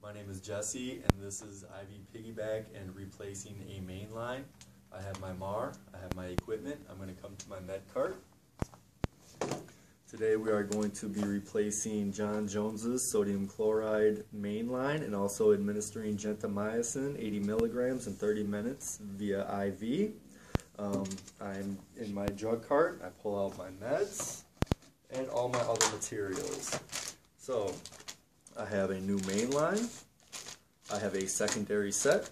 My name is Jesse, and this is IV Piggyback and replacing a main line. I have my MAR, I have my equipment. I'm going to come to my med cart. Today we are going to be replacing John Jones's sodium chloride main line and also administering gentamicin 80 milligrams in 30 minutes via IV. I'm in my drug cart. I pull out my meds and all my other materials. So I have a new main line. I have a secondary set.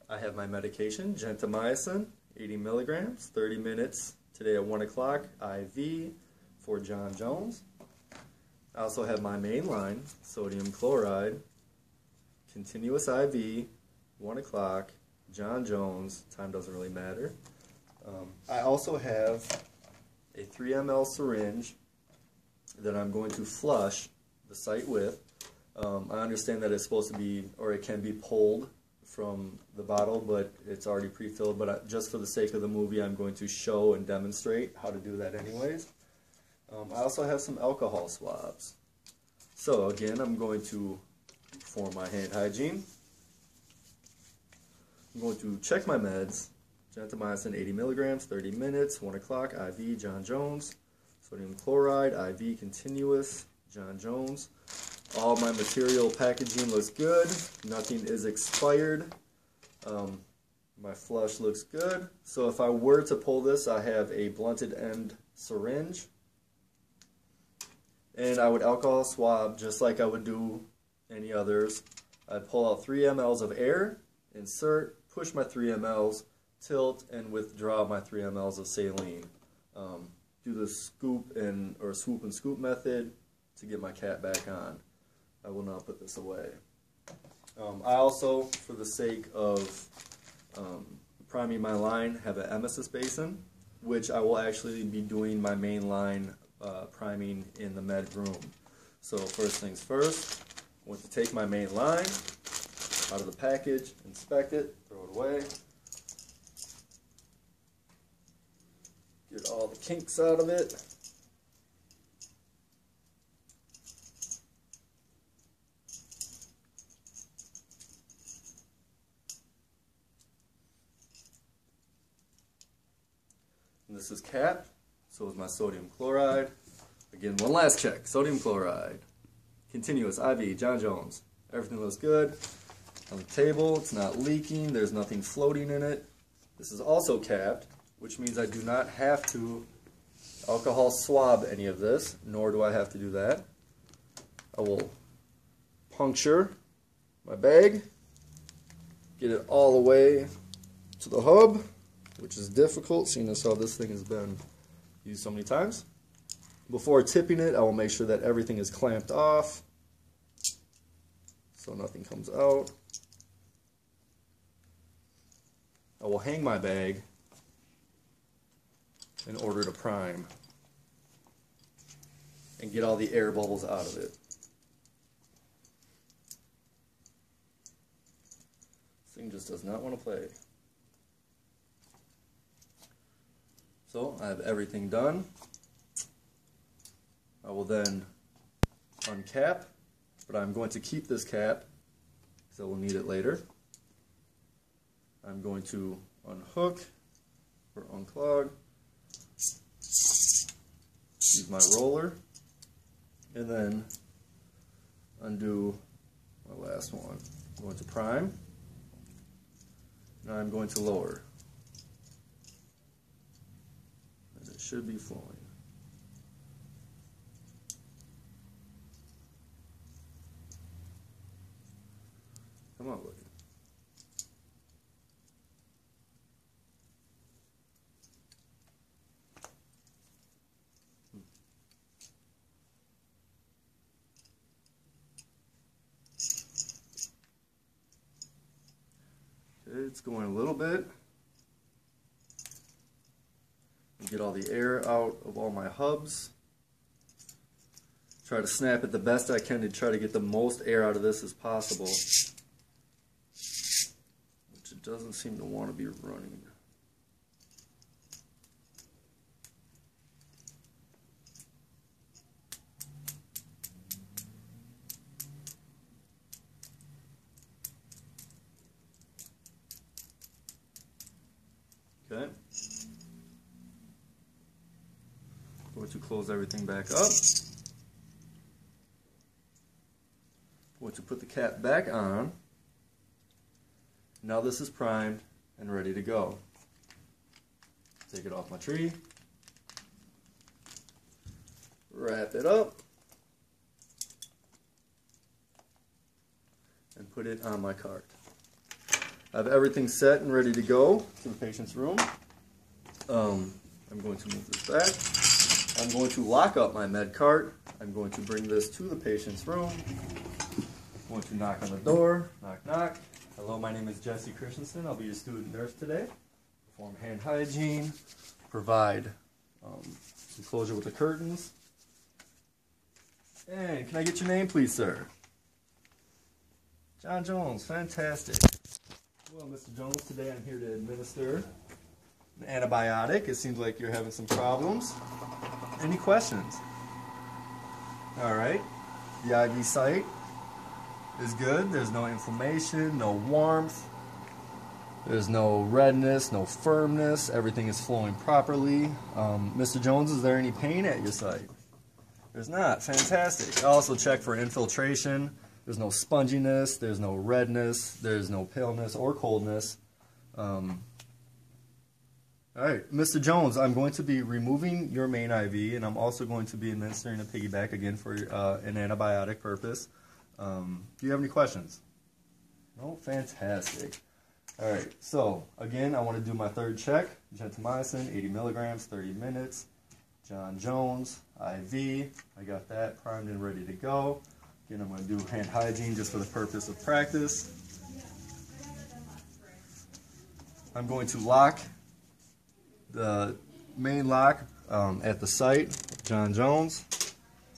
I have my medication, gentamicin 80 milligrams, 30 minutes today at 1 o'clock, IV for John Jones. I also have my main line, sodium chloride, continuous IV, 1 o'clock, John Jones, time doesn't really matter. I also have a 3 ml syringe that I'm going to flush the site with. I understand that it's supposed to be, or it can be pulled from the bottle, but it's already pre-filled. But just for the sake of the movie, I'm going to show and demonstrate how to do that anyways. I also have some alcohol swabs. So again, I'm going to perform my hand hygiene. I'm going to check my meds. Gentamicin 80 milligrams, 30 minutes, 1 o'clock, IV, John Jones. Sodium chloride, IV continuous, John Jones. All my material packaging looks good. Nothing is expired. My flush looks good. So if I were to pull this, I have a blunted end syringe. And I would alcohol swab just like I would do any others. I'd pull out 3 mLs of air, insert, push my 3 mLs, tilt, and withdraw my 3 mLs of saline. Do the scoop and or swoop and scoop method to get my cap back on. I will now put this away. I also, for the sake of priming my line, have an emesis basin, which I will actually be doing my main line priming in the med room. So first things first, I want to take my main line out of the package, inspect it, throw it away. Get all the kinks out of it. And this is capped, so is my sodium chloride. Again, one last check. Sodium chloride, continuous IV, John Jones. Everything looks good. On the table, it's not leaking, there's nothing floating in it. This is also capped, which means I do not have to alcohol swab any of this, nor do I have to do that. I will puncture my bag, get it all the way to the hub, which is difficult, seeing as how this thing has been used so many times. Before tipping it, I will make sure that everything is clamped off so nothing comes out. I will hang my bag in order to prime and get all the air bubbles out of it. This thing just does not want to play. So I have everything done. I will then uncap, but I'm going to keep this cap because I will need it later. I'm going to unhook or unclog, use my roller, and then undo my last one. I'm going to prime. Now I'm going to lower. And it should be flowing. Come on, buddy. It's going a little bit. Get all the air out of all my hubs. Try to snap it the best I can to try to get the most air out of this as possible. Which it doesn't seem to want to be running. Going to close everything back up. Going to put the cap back on. Now this is primed and ready to go. Take it off my tree. Wrap it up. And put it on my cart. I have everything set and ready to go to the patient's room. I'm going to move this back. I'm going to lock up my med cart. I'm going to bring this to the patient's room. I'm going to knock on the door. Knock, knock. Hello, my name is Jesse Christensen. I'll be your student nurse today. Perform hand hygiene. Provide some closure with the curtains. And can I get your name, please, sir? John Jones. Fantastic. Well, Mr. Jones, today I'm here to administer an antibiotic. It seems like you're having some problems. Any questions? All right. The IV site is good. There's no inflammation, no warmth. There's no redness, no firmness. Everything is flowing properly. Mr. Jones, is there any pain at your site? There's not. Fantastic. I also check for infiltration. There's no sponginess. There's no redness. There's no paleness or coldness. All right, Mr. Jones, I'm going to be removing your main IV, and I'm also going to be administering a piggyback again for an antibiotic purpose. Do you have any questions? No? Fantastic. All right, so again, I want to do my third check. Gentamicin, 80 milligrams, 30 minutes. John Jones, IV. I got that primed and ready to go. Again, I'm going to do hand hygiene just for the purpose of practice. I'm going to lock the main lock at the site, John Jones.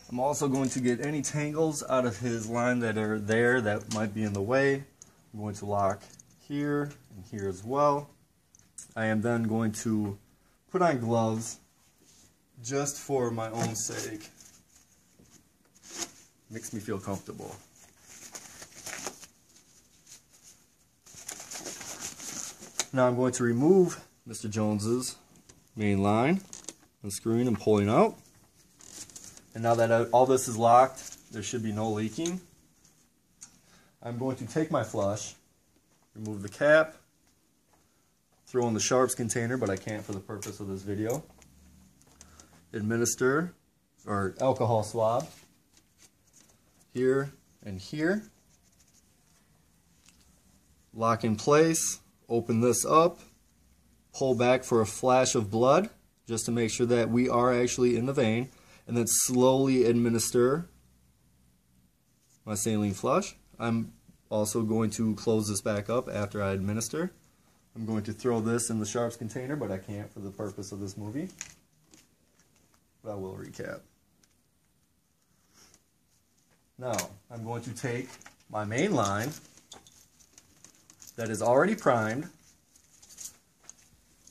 I'm also going to get any tangles out of his line that are there that might be in the way. I'm going to lock here and here as well. I am then going to put on gloves just for my own sake. Makes me feel comfortable. Now I'm going to remove Mr. Jones's main line, unscrewing and pulling out. And now that all this is locked, there should be no leaking. I'm going to take my flush, remove the cap, throw in the sharps container, but I can't for the purpose of this video. Administer, or alcohol swab, here and here. Lock in place, open this up, pull back for a flash of blood, just to make sure that we are actually in the vein, and then slowly administer my saline flush. I'm also going to close this back up after I administer. I'm going to throw this in the sharps container, but I can't for the purpose of this movie. But I will recap. Now, I'm going to take my main line that is already primed,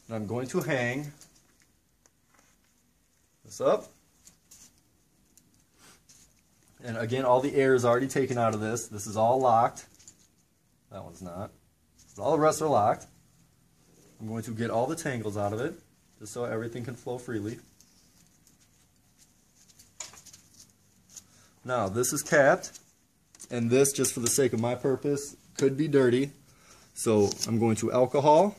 and I'm going to hang this up. And again, all the air is already taken out of this. This is all locked. That one's not. All the rest are locked. I'm going to get all the tangles out of it, just so everything can flow freely. Now, this is capped, and this, just for the sake of my purpose, could be dirty. So I'm going to alcohol.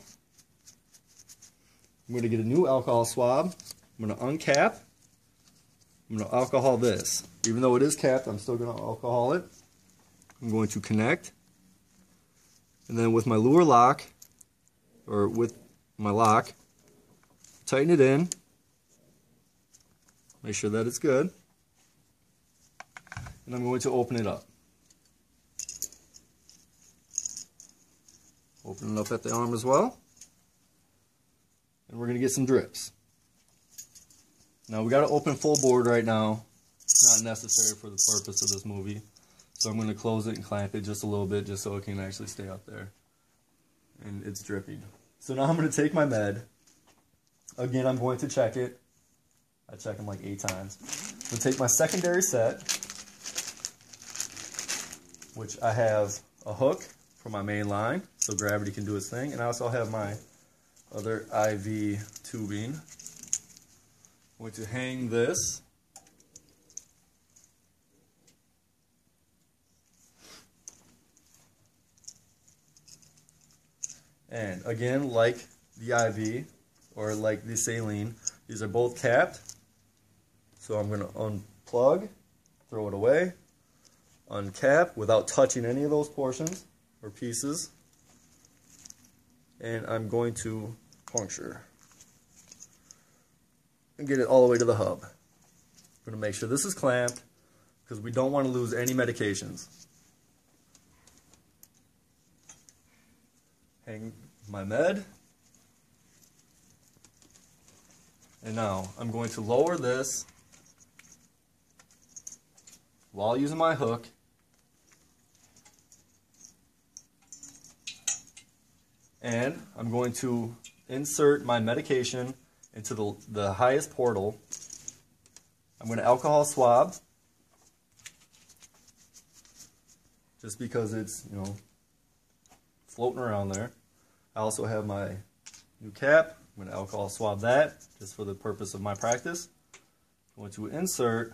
I'm going to get a new alcohol swab. I'm going to uncap. I'm going to alcohol this. Even though it is capped, I'm still going to alcohol it. I'm going to connect. And then with my Luer lock, or with my lock, tighten it in. Make sure that it's good. And I'm going to open it up. Open it up at the arm as well. And we're going to get some drips. Now we got to open full board right now. It's not necessary for the purpose of this movie. So I'm going to close it and clamp it just a little bit just so it can actually stay up there. And it's dripping. So now I'm going to take my med. Again, I'm going to check it. I check them like 8 times. I'm going to take my secondary set, which I have a hook for my main line so gravity can do its thing. And I also have my other IV tubing I'm going to hang this. And again, like the IV or like the saline, these are both capped. So I'm going to unplug, throw it away, uncap without touching any of those portions or pieces. And I'm going to puncture and get it all the way to the hub. I'm going to make sure this is clamped because we don't want to lose any medications. Hang my med. And now I'm going to lower this while using my hook. And I'm going to insert my medication into the highest portal. I'm going to alcohol swab, just because it's, floating around there. I also have my new cap. I'm going to alcohol swab that, just for the purpose of my practice. I'm going to insert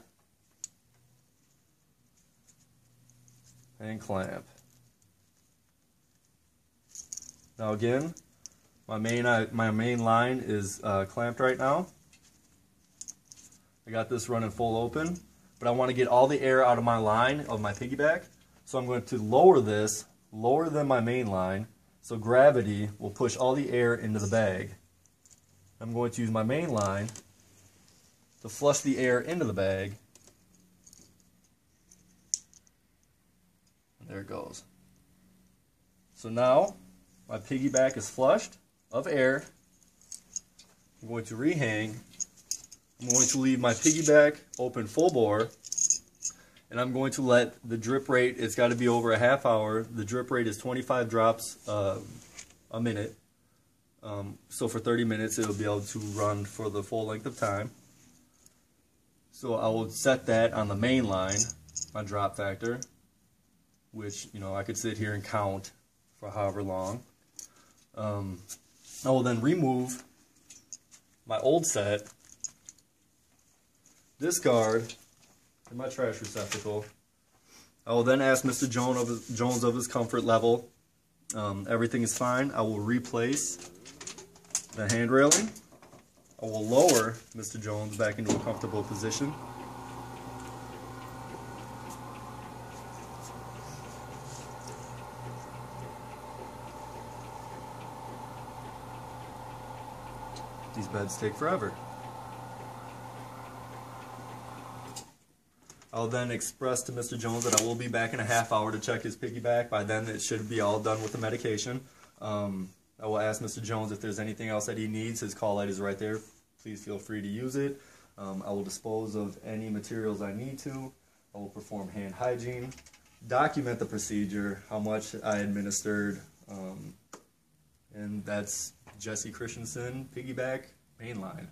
and clamp. Now again, my main line is clamped right now. I got this running full open, but I want to get all the air out of my line of my piggyback. So I'm going to lower this, lower than my main line, so gravity will push all the air into the bag. I'm going to use my main line to flush the air into the bag. And there it goes. So now my piggyback is flushed of air. I'm going to rehang. I'm going to leave my piggyback open full bore, and I'm going to let the drip rate, it's got to be over a half hour. The drip rate is 25 drops a minute. So for 30 minutes it'll be able to run for the full length of time. So I will set that on the main line, my drop factor, which I could sit here and count for however long. I will then remove my old set, discard in my trash receptacle. I will then ask Mr. Jones of his comfort level. Everything is fine. I will replace the hand railing. I will lower Mr. Jones back into a comfortable position. These beds take forever. I'll then express to Mr. Jones that I will be back in a half hour to check his piggyback. By then it should be all done with the medication. I will ask Mr. Jones if there's anything else that he needs. His call light is right there. Please feel free to use it. I will dispose of any materials I need to. I will perform hand hygiene, document the procedure, how much I administered, and that's Jesse Christensen, piggyback, mainline.